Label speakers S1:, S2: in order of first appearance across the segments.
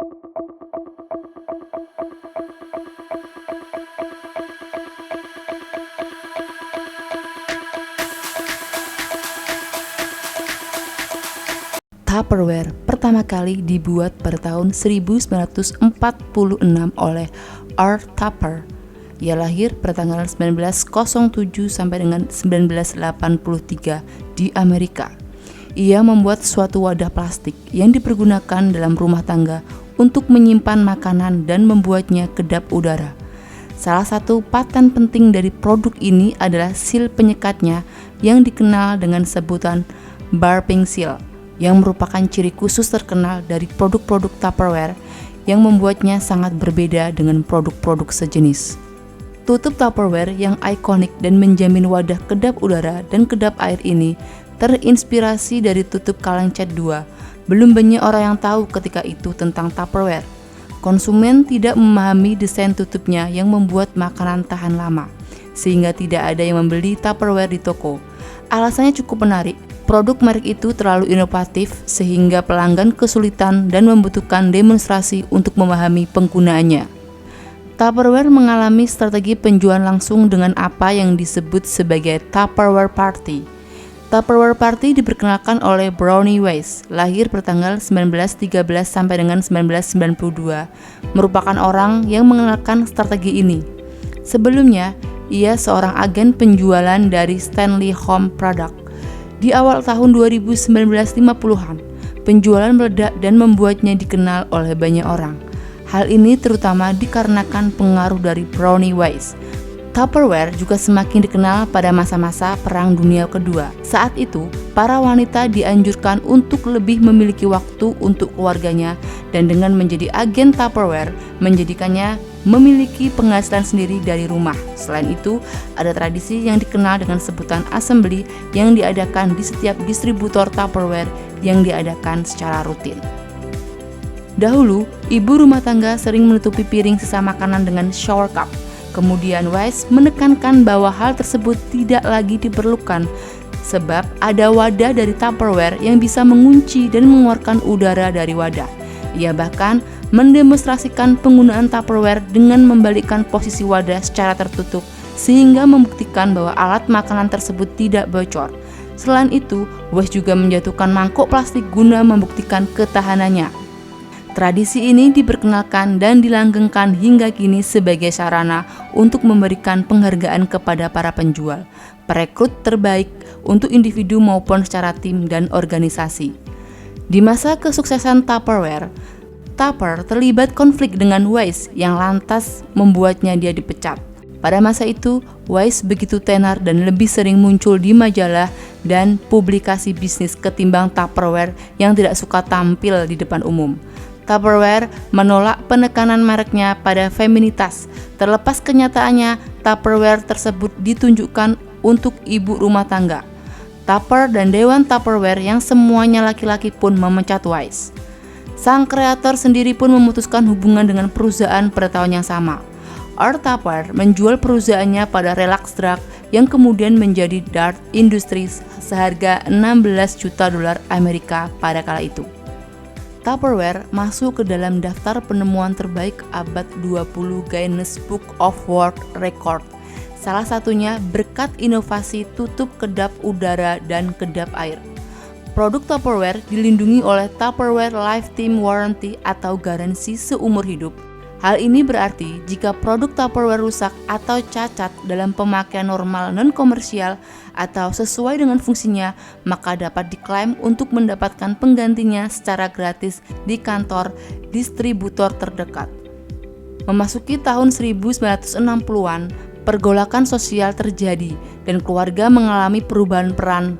S1: Tupperware pertama kali dibuat pada tahun 1946 oleh R. Tupper. Ia lahir pada tanggal 1907 sampai dengan 1983 di Amerika. Ia membuat suatu wadah plastik yang dipergunakan dalam rumah tangga untuk menyimpan makanan dan membuatnya kedap udara. Salah satu paten penting dari produk ini adalah seal penyekatnya yang dikenal dengan sebutan Burping Seal, yang merupakan ciri khusus terkenal dari produk-produk Tupperware yang membuatnya sangat berbeda dengan produk-produk sejenis. Tutup Tupperware yang ikonik dan menjamin wadah kedap udara dan kedap air ini terinspirasi dari tutup kaleng cat 2. Belum banyak orang yang tahu ketika itu tentang Tupperware. Konsumen tidak memahami desain tutupnya yang membuat makanan tahan lama, sehingga tidak ada yang membeli Tupperware di toko. Alasannya cukup menarik. Produk merek itu terlalu inovatif sehingga pelanggan kesulitan dan membutuhkan demonstrasi untuk memahami penggunaannya. Tupperware mengalami strategi penjualan langsung dengan apa yang disebut sebagai Tupperware Party. Tupperware Party diperkenalkan oleh Brownie Wise, lahir pada tanggal 1913 sampai dengan 1992, merupakan orang yang mengenalkan strategi ini. Sebelumnya, ia seorang agen penjualan dari Stanley Home Product. Di awal tahun 1950-an, penjualan meledak dan membuatnya dikenal oleh banyak orang. Hal ini terutama dikarenakan pengaruh dari Brownie Wise. Tupperware juga semakin dikenal pada masa-masa Perang Dunia Kedua. Saat itu, para wanita dianjurkan untuk lebih memiliki waktu untuk keluarganya, dan dengan menjadi agen Tupperware menjadikannya memiliki penghasilan sendiri dari rumah. Selain itu, ada tradisi yang dikenal dengan sebutan assembly yang diadakan di setiap distributor Tupperware yang diadakan secara rutin. Dahulu, ibu rumah tangga sering menutupi piring sisa makanan dengan shower cup. Kemudian Wise menekankan bahwa hal tersebut tidak lagi diperlukan, sebab ada wadah dari Tupperware yang bisa mengunci dan mengeluarkan udara dari wadah. Ia bahkan mendemonstrasikan penggunaan Tupperware dengan membalikkan posisi wadah secara tertutup sehingga membuktikan bahwa alat makanan tersebut tidak bocor. Selain itu, Wise juga menjatuhkan mangkok plastik guna membuktikan ketahanannya. Tradisi ini diperkenalkan dan dilanggengkan hingga kini sebagai sarana untuk memberikan penghargaan kepada para penjual, perekrut terbaik untuk individu maupun secara tim dan organisasi. Di masa kesuksesan Tupperware, Tupper terlibat konflik dengan Wise yang lantas membuatnya dia dipecat. Pada masa itu, Wise begitu tenar dan lebih sering muncul di majalah dan publikasi bisnis ketimbang Tupperware yang tidak suka tampil di depan umum. Tupperware menolak penekanan mereknya pada feminitas. Terlepas kenyataannya, Tupperware tersebut ditunjukkan untuk ibu rumah tangga. Tupper dan Dewan Tupperware yang semuanya laki-laki pun memecat Wise. Sang kreator sendiri pun memutuskan hubungan dengan perusahaan pada tahun yang sama. R. Tupper menjual perusahaannya pada Relax Drug yang kemudian menjadi Dart Industries seharga $16 juta Amerika pada kala itu. Tupperware masuk ke dalam daftar penemuan terbaik abad 20 Guinness Book of World Record. Salah satunya berkat inovasi tutup kedap udara dan kedap air. Produk Tupperware dilindungi oleh Tupperware Lifetime Warranty atau garansi seumur hidup. Hal ini berarti jika produk Tupperware rusak atau cacat dalam pemakaian normal non-komersial atau sesuai dengan fungsinya, maka dapat diklaim untuk mendapatkan penggantinya secara gratis di kantor distributor terdekat. Memasuki tahun 1960-an, pergolakan sosial terjadi dan keluarga mengalami perubahan peran,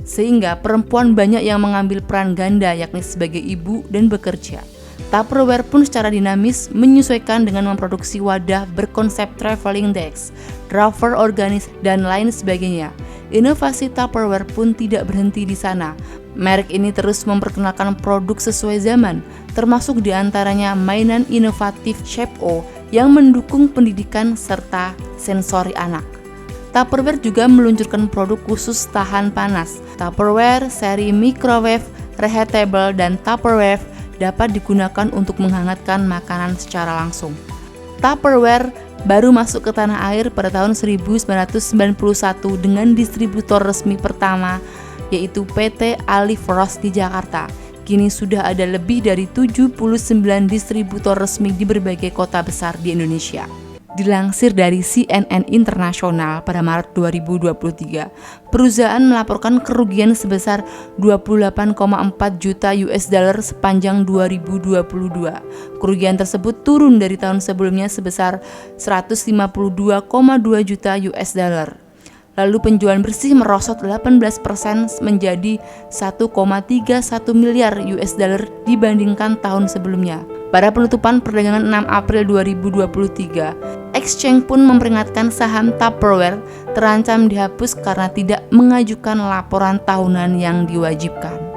S1: sehingga perempuan banyak yang mengambil peran ganda yakni sebagai ibu dan bekerja. Tupperware pun secara dinamis menyesuaikan dengan memproduksi wadah berkonsep traveling desk, drawer organis, dan lain sebagainya. Inovasi Tupperware pun tidak berhenti di sana. Merek ini terus memperkenalkan produk sesuai zaman, termasuk diantaranya mainan inovatif Shape-O yang mendukung pendidikan serta sensori anak. Tupperware juga meluncurkan produk khusus tahan panas, Tupperware seri microwave reheatable dan Tupperware dapat digunakan untuk menghangatkan makanan secara langsung. Tupperware baru masuk ke tanah air pada tahun 1991 dengan distributor resmi pertama, yaitu PT Ali Frost di Jakarta. Kini sudah ada lebih dari 79 distributor resmi di berbagai kota besar di Indonesia. Dilansir dari CNN Internasional pada Maret 2023, perusahaan melaporkan kerugian sebesar 28,4 juta US dollar sepanjang 2022. Kerugian tersebut turun dari tahun sebelumnya sebesar 152,2 juta US dollar. Lalu penjualan bersih merosot 18% menjadi 1,31 miliar US dollar dibandingkan tahun sebelumnya. Pada penutupan perdagangan 6 April 2023, Exchange pun memperingatkan saham Tupperware terancam dihapus karena tidak mengajukan laporan tahunan yang diwajibkan.